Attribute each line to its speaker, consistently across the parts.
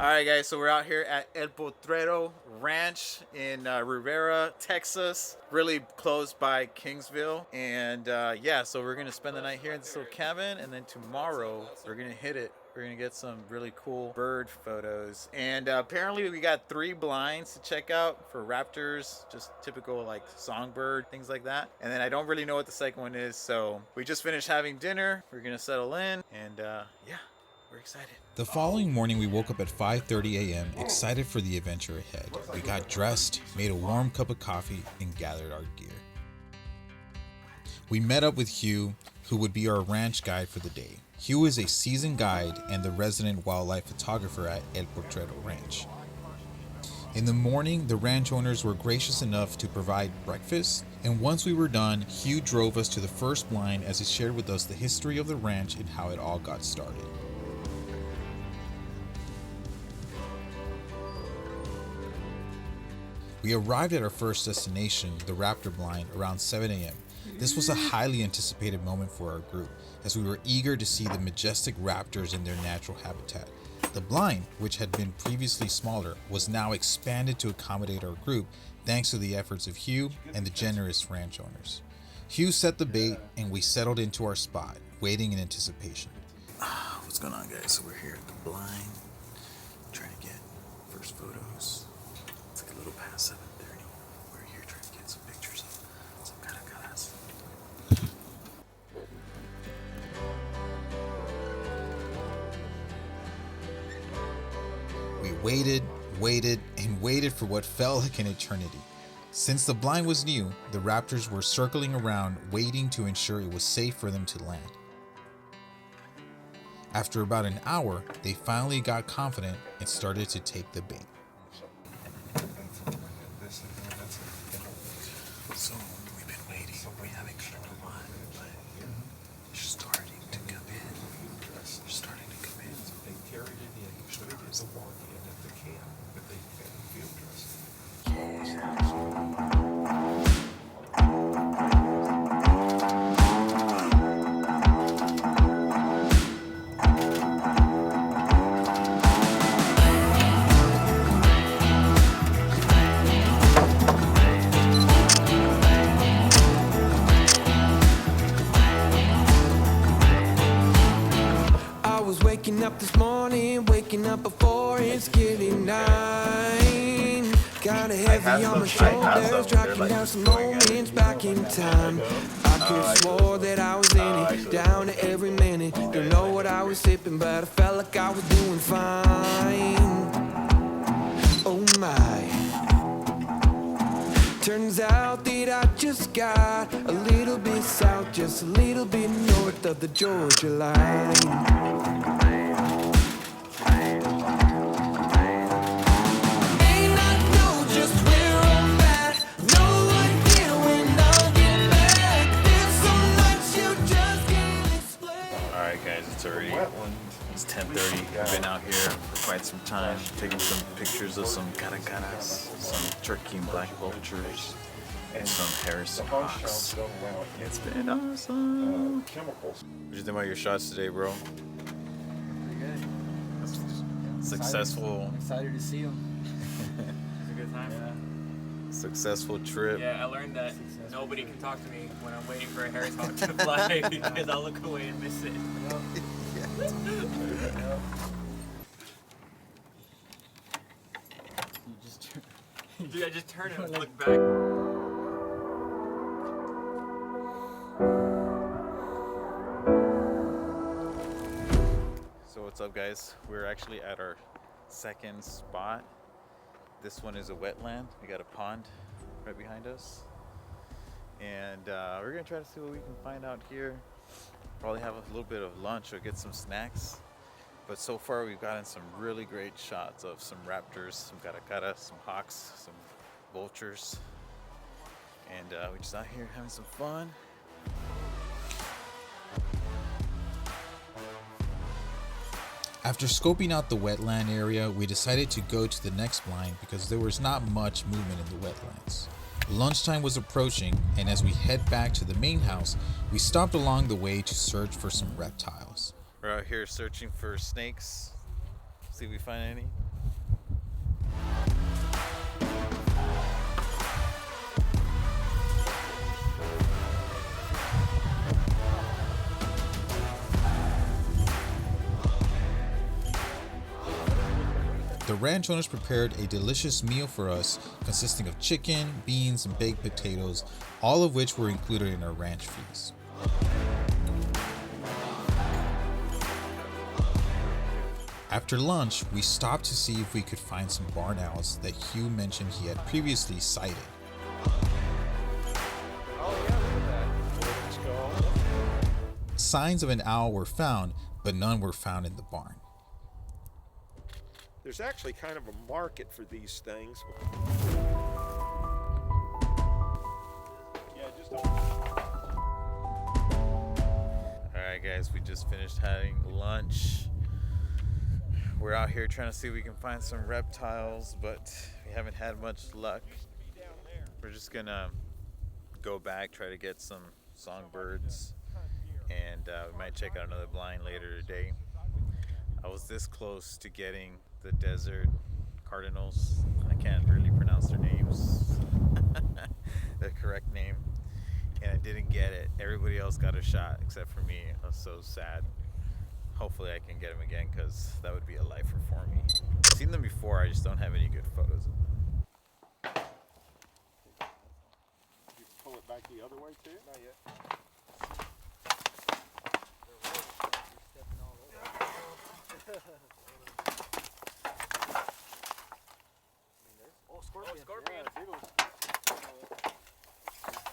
Speaker 1: Alright guys, so we're out here at El Potrero Ranch in Rivera, Texas, really close by Kingsville. And yeah, so we're gonna spend the night here in this little cabin, and then tomorrow we're gonna hit it. We're gonna get some really cool bird photos. And apparently we got 3 blinds to check out for raptors, just typical like songbird, things like that. And then I don't really know what the second one is, so we just finished having dinner. We're gonna settle in, and yeah, we're excited.
Speaker 2: The following morning, we woke up at 5:30 a.m. excited for the adventure ahead. We got dressed, made a warm cup of coffee, and gathered our gear. We met up with Hugh, who would be our ranch guide for the day. Hugh is a seasoned guide and the resident wildlife photographer at El Potrero Ranch. In the morning, the ranch owners were gracious enough to provide breakfast, and once we were done, Hugh drove us to the first blind as he shared with us the history of the ranch and how it all got started. We arrived at our first destination, the Raptor blind, around 7 a.m. This was a highly anticipated moment for our group, as we were eager to see the majestic raptors in their natural habitat. The blind, which had been previously smaller, was now expanded to accommodate our group thanks to the efforts of Hugh and the generous ranch owners. Hugh set the bait and we settled into our spot, waiting in anticipation.
Speaker 1: What's going on, guys? So we're here at the blind, trying to get first photos. It's like a little past 7:30. We're here trying to get some pictures of some caracaras.
Speaker 2: We waited, and waited for what felt like an eternity. Since the blind was new, the raptors were circling around, waiting to ensure it was safe for them to land. After about an hour, they finally got confident and started to take the bait.
Speaker 1: So we've been waiting. We haven't gotten a lot, but they're starting to come in. They're starting to come in.
Speaker 3: They carried it in straight as a walk-in at the camp, but they had a field dressing.
Speaker 4: Waking up this morning, waking up before it's getting 9. Kinda heavy on my shoulders, tracking down some moments back in time. I could've swore that I was in it, down to every minute. Don't know what I was sipping, but I felt like I was doing fine. Oh my. Turns out that I just got a little bit south, just a little bit north of the Georgia line.
Speaker 1: It's 10:30. We've been out here for quite some time, taking some pictures of some caracaras, some turkey and black vultures, and some Harrison hawks. It's been awesome. What do you think about your shots today, bro?
Speaker 5: Pretty good.
Speaker 1: Successful.
Speaker 5: I'm excited to see them. It's a good time. Yeah.
Speaker 1: Successful trip.
Speaker 6: Yeah, I learned that nobody can talk to me when I'm waiting for a Harris hawk to fly because I'll look away and miss it. Dude, I just turned and looked back.
Speaker 1: So what's up, guys? We're actually at our second spot. This one is a wetland. We got a pond right behind us. And we're gonna try to see what we can find out here. Probably have a little bit of lunch or get some snacks. But so far we've gotten some really great shots of some raptors, some caracaras, some hawks, some vultures. And we're just out here having some fun.
Speaker 2: After scoping out the wetland area, we decided to go to the next blind because there was not much movement in the wetlands. Lunchtime was approaching, and as we head back to the main house, we stopped along the way to search for some reptiles.
Speaker 1: We're out here searching for snakes. See if we find any.
Speaker 2: The ranch owners prepared a delicious meal for us consisting of chicken, beans, and baked potatoes, all of which were included in our ranch fees. After lunch, we stopped to see if we could find some barn owls that Hugh mentioned he had previously sighted. Signs of an owl were found, but none were found in the barn.
Speaker 3: There's actually kind of a market for these things.
Speaker 1: Alright guys, we just finished having lunch. We're out here trying to see if we can find some reptiles, but we haven't had much luck. We're just gonna go back, try to get some songbirds, and we might check out another blind later today. I was this close to getting the desert cardinals. I can't really pronounce their names, the correct name, and I didn't get it. Everybody else got a shot except for me. I was so sad. Hopefully I can get them again, because that would be a lifer for me. I've seen them before, I just don't have any good photos of them.
Speaker 3: You pull it back the other way too? Not yet.
Speaker 6: Oh, scorpion. Scorpion.
Speaker 5: Yeah, big one.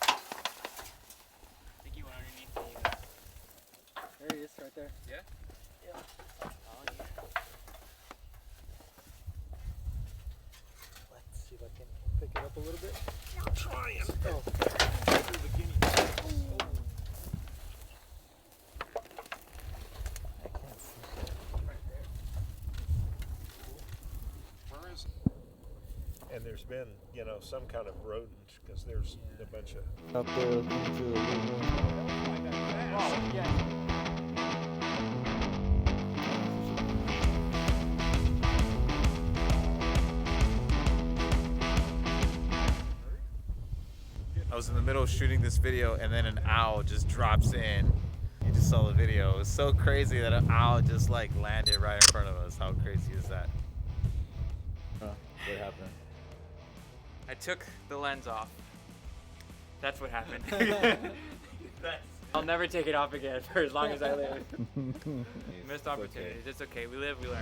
Speaker 6: I think you went underneath the...
Speaker 5: There he is, right there.
Speaker 6: Yeah?
Speaker 5: Yeah.
Speaker 6: Oh, yeah.
Speaker 5: Let's see if I can pick it up a little bit.
Speaker 3: I'm trying.
Speaker 5: Oh.
Speaker 3: The guinea pig.
Speaker 5: I can't see it.
Speaker 6: Right there.
Speaker 3: Where is it? And there's been, some kind of rodent, because there's a bunch of...
Speaker 5: Up there looking through the river.
Speaker 6: Oh, yeah.
Speaker 1: I was in the middle of shooting this video, and then an owl just drops in. You just saw the video. It was so crazy that an owl just landed right in front of us. How crazy is that? What happened?
Speaker 6: I took the lens off. That's what happened. I'll never take it off again for as long as I live. Missed opportunities. It's okay. We live, we learn.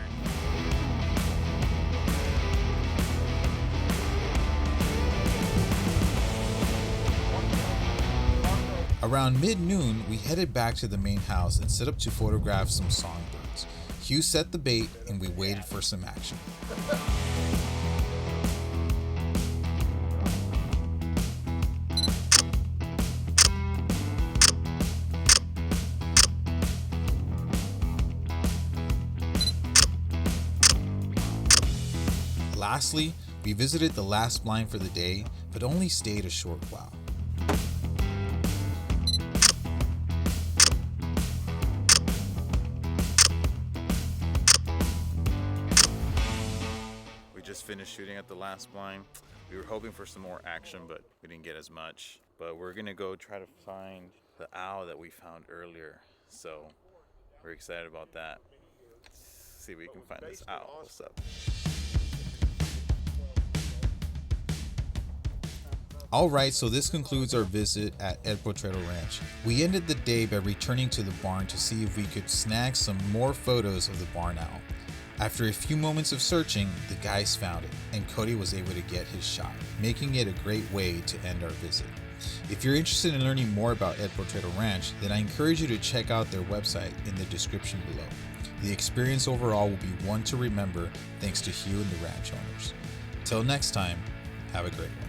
Speaker 2: Around mid-noon, we headed back to the main house and set up to photograph some songbirds. Hugh set the bait and we waited for some action. Lastly, we visited the last blind for the day, but only stayed a short while.
Speaker 1: We just finished shooting at the last blind. We were hoping for some more action, but we didn't get as much. But we're gonna go try to find the owl that we found earlier. So we're excited about that. See if we can find this owl. What's up?
Speaker 2: Alright, so this concludes our visit at El Potrero Ranch. We ended the day by returning to the barn to see if we could snag some more photos of the barn owl. After a few moments of searching, the guys found it, and Cody was able to get his shot, making it a great way to end our visit. If you're interested in learning more about El Potrero Ranch, then I encourage you to check out their website in the description below. The experience overall will be one to remember thanks to Hugh and the ranch owners. Till next time, have a great one.